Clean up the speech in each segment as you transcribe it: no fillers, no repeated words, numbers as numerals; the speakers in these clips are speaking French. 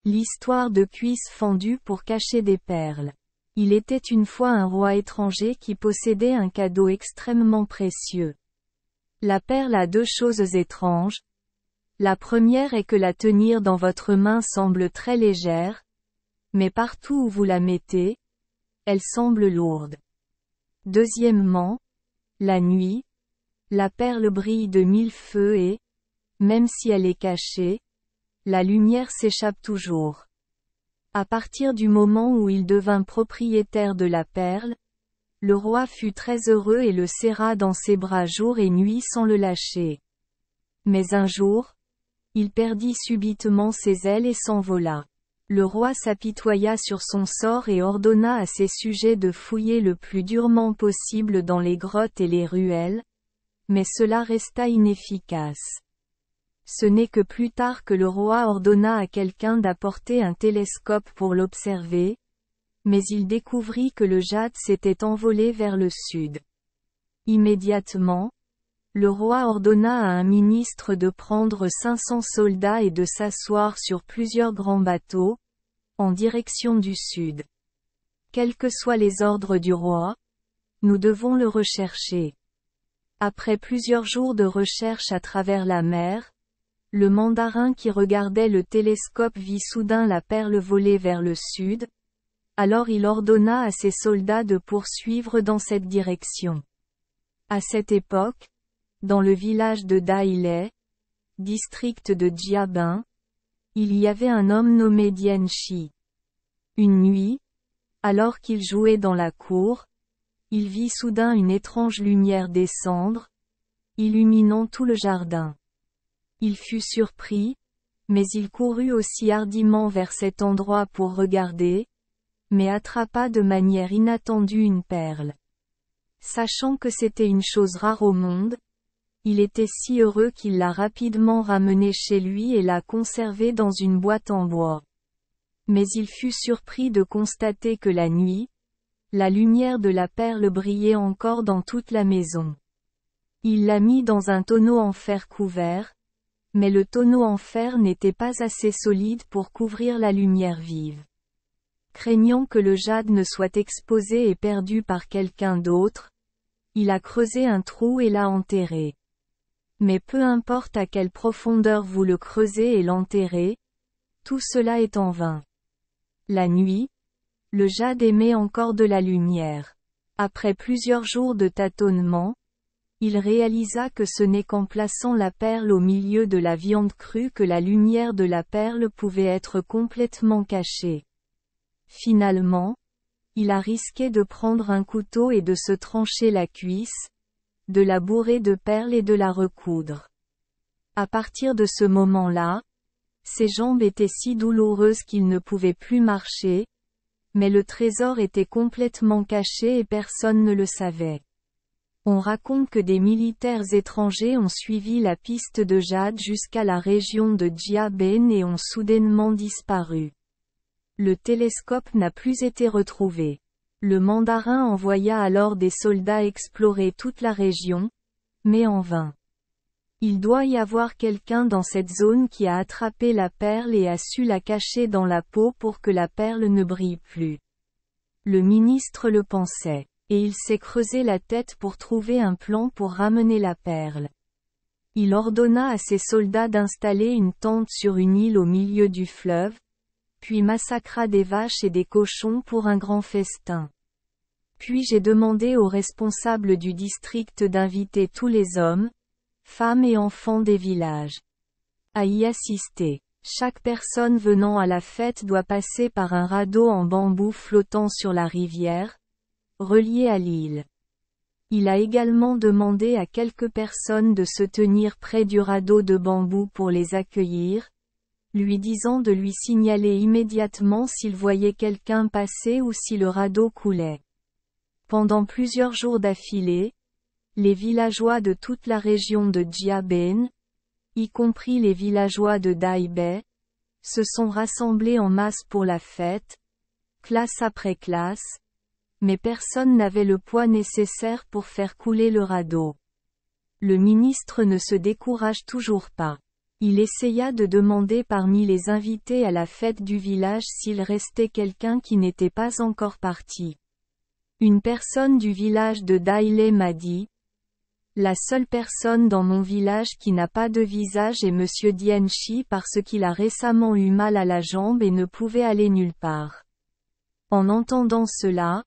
L'histoire de cuisses fendues pour cacher des perles. Il était une fois un roi étranger qui possédait un cadeau extrêmement précieux. La perle a deux choses étranges. La première est que la tenir dans votre main semble très légère, mais partout où vous la mettez, elle semble lourde. Deuxièmement, la nuit, la perle brille de mille feux et, même si elle est cachée, la lumière s'échappe toujours. À partir du moment où il devint propriétaire de la perle, le roi fut très heureux et le serra dans ses bras jour et nuit sans le lâcher. Mais un jour, il perdit subitement ses ailes et s'envola. Le roi s'apitoya sur son sort et ordonna à ses sujets de fouiller le plus durement possible dans les grottes et les ruelles, mais cela resta inefficace. Ce n'est que plus tard que le roi ordonna à quelqu'un d'apporter un télescope pour l'observer, mais il découvrit que le jade s'était envolé vers le sud. Immédiatement, le roi ordonna à un ministre de prendre 500 soldats et de s'asseoir sur plusieurs grands bateaux, en direction du sud. Quels que soient les ordres du roi, nous devons le rechercher. Après plusieurs jours de recherche à travers la mer, le mandarin qui regardait le télescope vit soudain la perle voler vers le sud, alors il ordonna à ses soldats de poursuivre dans cette direction. À cette époque, dans le village de Daïleh, district de Djiabin, il y avait un homme nommé Dien Shi. Une nuit, alors qu'il jouait dans la cour, il vit soudain une étrange lumière descendre, illuminant tout le jardin. Il fut surpris, mais il courut aussi hardiment vers cet endroit pour regarder, mais attrapa de manière inattendue une perle. Sachant que c'était une chose rare au monde, il était si heureux qu'il l'a rapidement ramenée chez lui et l'a conservée dans une boîte en bois. Mais il fut surpris de constater que la nuit, la lumière de la perle brillait encore dans toute la maison. Il l'a mis dans un tonneau en fer couvert, mais le tonneau en fer n'était pas assez solide pour couvrir la lumière vive. Craignant que le jade ne soit exposé et perdu par quelqu'un d'autre, il a creusé un trou et l'a enterré. Mais peu importe à quelle profondeur vous le creusez et l'enterrez, tout cela est en vain. La nuit, le jade émet encore de la lumière. Après plusieurs jours de tâtonnement, il réalisa que ce n'est qu'en plaçant la perle au milieu de la viande crue que la lumière de la perle pouvait être complètement cachée. Finalement, il a risqué de prendre un couteau et de se trancher la cuisse, de la bourrer de perles et de la recoudre. À partir de ce moment-là, ses jambes étaient si douloureuses qu'il ne pouvait plus marcher, mais le trésor était complètement caché et personne ne le savait. On raconte que des militaires étrangers ont suivi la piste de jade jusqu'à la région de Djiabin et ont soudainement disparu. Le télescope n'a plus été retrouvé. Le mandarin envoya alors des soldats explorer toute la région, mais en vain. Il doit y avoir quelqu'un dans cette zone qui a attrapé la perle et a su la cacher dans la peau pour que la perle ne brille plus. Le ministre le pensait. Et il s'est creusé la tête pour trouver un plan pour ramener la perle. Il ordonna à ses soldats d'installer une tente sur une île au milieu du fleuve, puis massacra des vaches et des cochons pour un grand festin. Puis j'ai demandé aux responsables du district d'inviter tous les hommes, femmes et enfants des villages à y assister. Chaque personne venant à la fête doit passer par un radeau en bambou flottant sur la rivière, relié à l'île. Il a également demandé à quelques personnes de se tenir près du radeau de bambou pour les accueillir, lui disant de lui signaler immédiatement s'il voyait quelqu'un passer ou si le radeau coulait. Pendant plusieurs jours d'affilée, les villageois de toute la région de Djiabin, y compris les villageois de Daïbeh, se sont rassemblés en masse pour la fête, classe après classe, mais personne n'avait le poids nécessaire pour faire couler le radeau. Le ministre ne se décourage toujours pas. Il essaya de demander parmi les invités à la fête du village s'il restait quelqu'un qui n'était pas encore parti. Une personne du village de Dailey m'a dit: la seule personne dans mon village qui n'a pas de visage est Monsieur Dianchi parce qu'il a récemment eu mal à la jambe et ne pouvait aller nulle part. En entendant cela,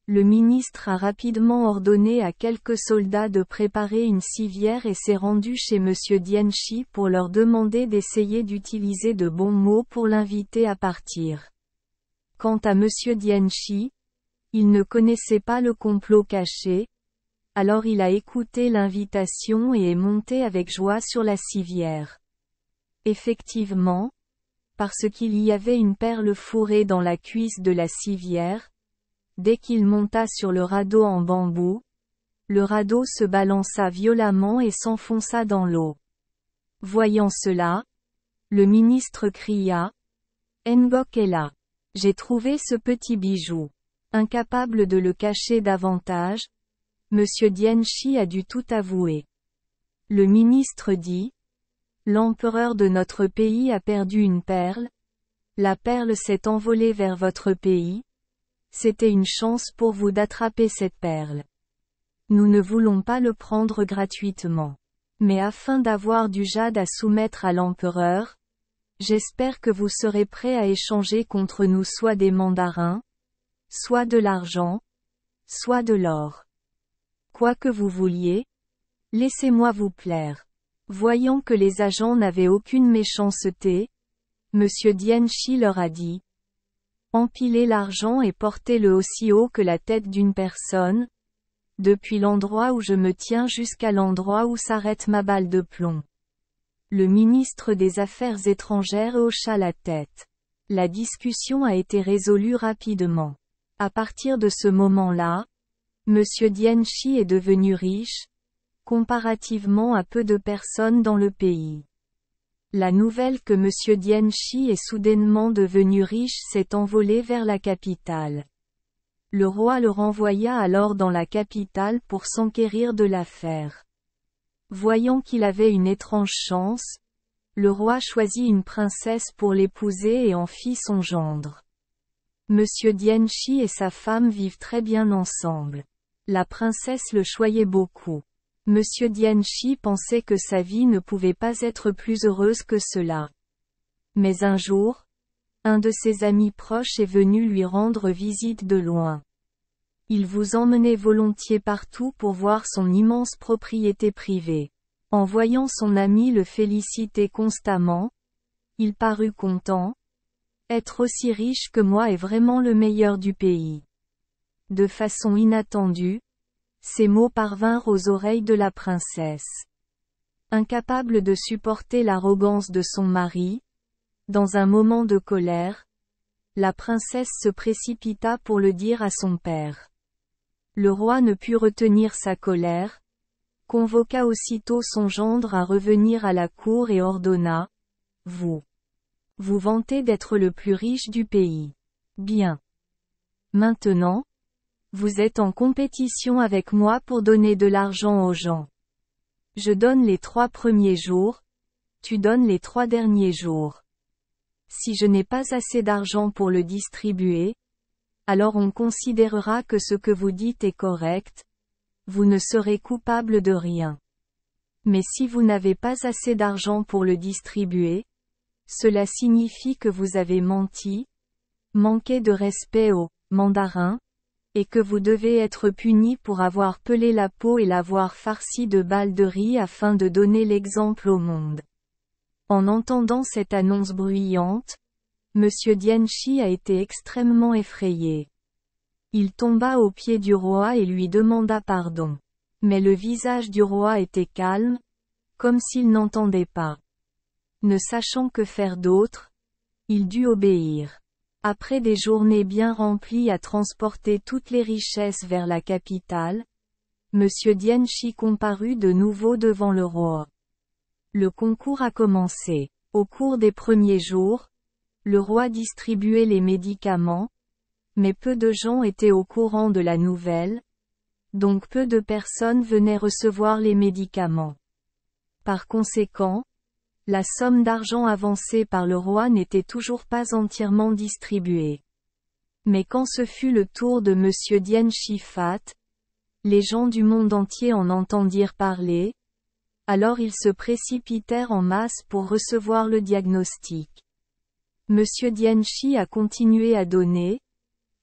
le ministre a rapidement ordonné à quelques soldats de préparer une civière et s'est rendu chez Monsieur Dianchi pour leur demander d'essayer d'utiliser de bons mots pour l'inviter à partir. Quant à Monsieur Dianchi, il ne connaissait pas le complot caché, alors il a écouté l'invitation et est monté avec joie sur la civière. Effectivement, parce qu'il y avait une perle fourrée dans la cuisse de la civière, dès qu'il monta sur le radeau en bambou, le radeau se balança violemment et s'enfonça dans l'eau. Voyant cela, le ministre cria: Ngok est là. J'ai trouvé ce petit bijou. Incapable de le cacher davantage, Monsieur Dianchi a dû tout avouer. Le ministre dit: l'empereur de notre pays a perdu une perle. La perle s'est envolée vers votre pays. C'était une chance pour vous d'attraper cette perle. Nous ne voulons pas le prendre gratuitement. Mais afin d'avoir du jade à soumettre à l'empereur, j'espère que vous serez prêt à échanger contre nous soit des mandarins, soit de l'argent, soit de l'or. Quoi que vous vouliez, laissez-moi vous plaire. Voyant que les agents n'avaient aucune méchanceté, Monsieur Dianchi leur a dit: empilez l'argent et portez-le aussi haut que la tête d'une personne, depuis l'endroit où je me tiens jusqu'à l'endroit où s'arrête ma balle de plomb. Le ministre des Affaires étrangères hocha la tête. La discussion a été résolue rapidement. À partir de ce moment-là, Monsieur Dianchi est devenu riche, comparativement à peu de personnes dans le pays. La nouvelle que Monsieur Dianchi est soudainement devenu riche s'est envolée vers la capitale. Le roi le renvoya alors dans la capitale pour s'enquérir de l'affaire. Voyant qu'il avait une étrange chance, le roi choisit une princesse pour l'épouser et en fit son gendre. Monsieur Dianchi et sa femme vivent très bien ensemble. La princesse le choyait beaucoup. Monsieur Dianchi pensait que sa vie ne pouvait pas être plus heureuse que cela. Mais un jour, un de ses amis proches est venu lui rendre visite de loin. Il vous emmenait volontiers partout pour voir son immense propriété privée. En voyant son ami le féliciter constamment, il parut content. Être aussi riche que moi est vraiment le meilleur du pays. De façon inattendue, ces mots parvinrent aux oreilles de la princesse. Incapable de supporter l'arrogance de son mari, dans un moment de colère, la princesse se précipita pour le dire à son père. Le roi ne put retenir sa colère, convoqua aussitôt son gendre à revenir à la cour et ordonna: Vous vantez d'être le plus riche du pays. Bien. Maintenant, vous êtes en compétition avec moi pour donner de l'argent aux gens. Je donne les 3 premiers jours, tu donnes les 3 derniers jours. Si je n'ai pas assez d'argent pour le distribuer, alors on considérera que ce que vous dites est correct, vous ne serez coupable de rien. Mais si vous n'avez pas assez d'argent pour le distribuer, cela signifie que vous avez menti, manqué de respect aux mandarins, et que vous devez être puni pour avoir pelé la peau et l'avoir farci de balles de riz afin de donner l'exemple au monde. En entendant cette annonce bruyante, Monsieur Dianchi a été extrêmement effrayé. Il tomba aux pieds du roi et lui demanda pardon. Mais le visage du roi était calme, comme s'il n'entendait pas. Ne sachant que faire d'autre, il dut obéir. Après des journées bien remplies à transporter toutes les richesses vers la capitale, Monsieur Dianchi comparut de nouveau devant le roi. Le concours a commencé. Au cours des premiers jours, le roi distribuait les médicaments, mais peu de gens étaient au courant de la nouvelle, donc peu de personnes venaient recevoir les médicaments. Par conséquent, La somme d'argent avancée par le roi n'était toujours pas entièrement distribuée. Mais quand ce fut le tour de M. Dien Shifat, les gens du monde entier en entendirent parler, alors ils se précipitèrent en masse pour recevoir le diagnostic. M. Dien Shi a continué à donner,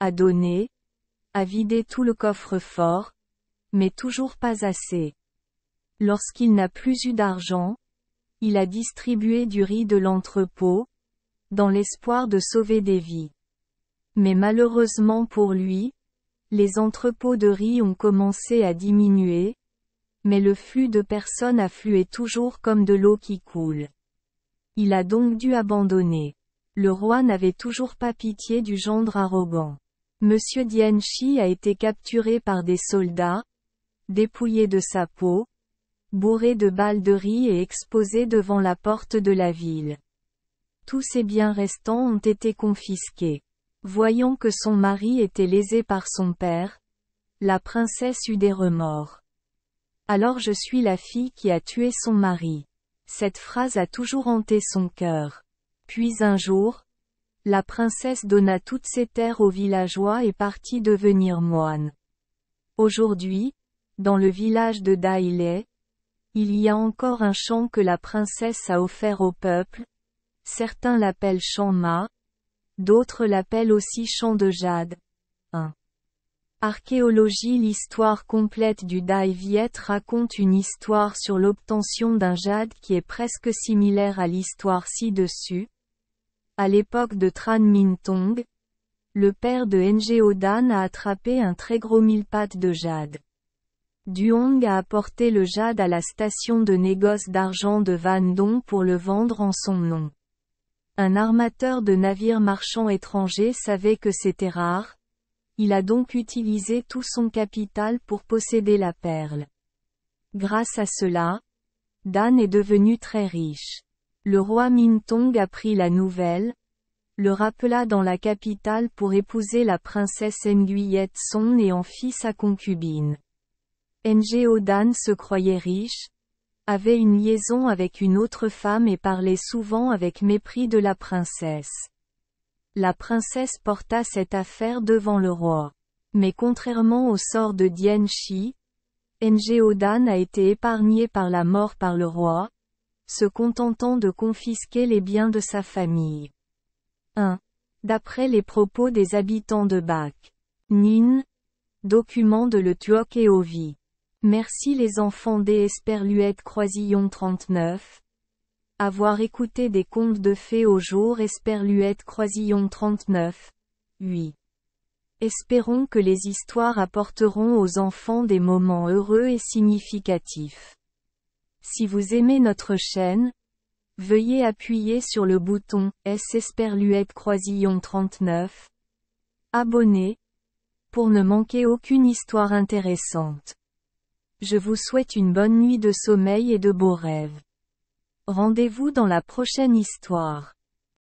à vider tout le coffre-fort, mais toujours pas assez. Lorsqu'il n'a plus eu d'argent, il a distribué du riz de l'entrepôt, dans l'espoir de sauver des vies. Mais malheureusement pour lui, les entrepôts de riz ont commencé à diminuer, mais le flux de personnes affluait toujours comme de l'eau qui coule. Il a donc dû abandonner. Le roi n'avait toujours pas pitié du gendre arrogant. Monsieur Dien Shi a été capturé par des soldats, dépouillé de sa peau, bourré de balles de riz et exposé devant la porte de la ville. Tous ses biens restants ont été confisqués. Voyant que son mari était lésé par son père, la princesse eut des remords. Alors je suis la fille qui a tué son mari. Cette phrase a toujours hanté son cœur. Puis un jour, la princesse donna toutes ses terres aux villageois et partit devenir moine. Aujourd'hui, dans le village de Dailai, il y a encore un chant que la princesse a offert au peuple. Certains l'appellent chant Ma, d'autres l'appellent aussi chant de jade. 1. Archéologie. L'histoire complète du Dai Viet raconte une histoire sur l'obtention d'un jade qui est presque similaire à l'histoire ci-dessus. À l'époque de Tran Minh Tong, le père de Ngo Dan a attrapé un très gros mille-pattes de jade. Duong a apporté le jade à la station de négoce d'argent de Van Dong pour le vendre en son nom. Un armateur de navires marchands étrangers savait que c'était rare. Il a donc utilisé tout son capital pour posséder la perle. Grâce à cela, Dan est devenu très riche. Le roi Mintong apprit la nouvelle, le rappela dans la capitale pour épouser la princesse Nguyet Son et en fit sa concubine. Ngo Dan se croyait riche, avait une liaison avec une autre femme et parlait souvent avec mépris de la princesse. La princesse porta cette affaire devant le roi. Mais contrairement au sort de Dien Shi, Ngo Dan a été épargné par la mort par le roi, se contentant de confisquer les biens de sa famille. 1. D'après les propos des habitants de Bac Ninh, document de le Tuok et Ovi. Merci les enfants des Esperluette Croisillon 39. Avoir écouté des contes de fées au jour Esperluette Croisillon 39. 8. Espérons que les histoires apporteront aux enfants des moments heureux et significatifs. Si vous aimez notre chaîne, veuillez appuyer sur le bouton S Esperluette Croisillon 39. Abonner, pour ne manquer aucune histoire intéressante. Je vous souhaite une bonne nuit de sommeil et de beaux rêves. Rendez-vous dans la prochaine histoire.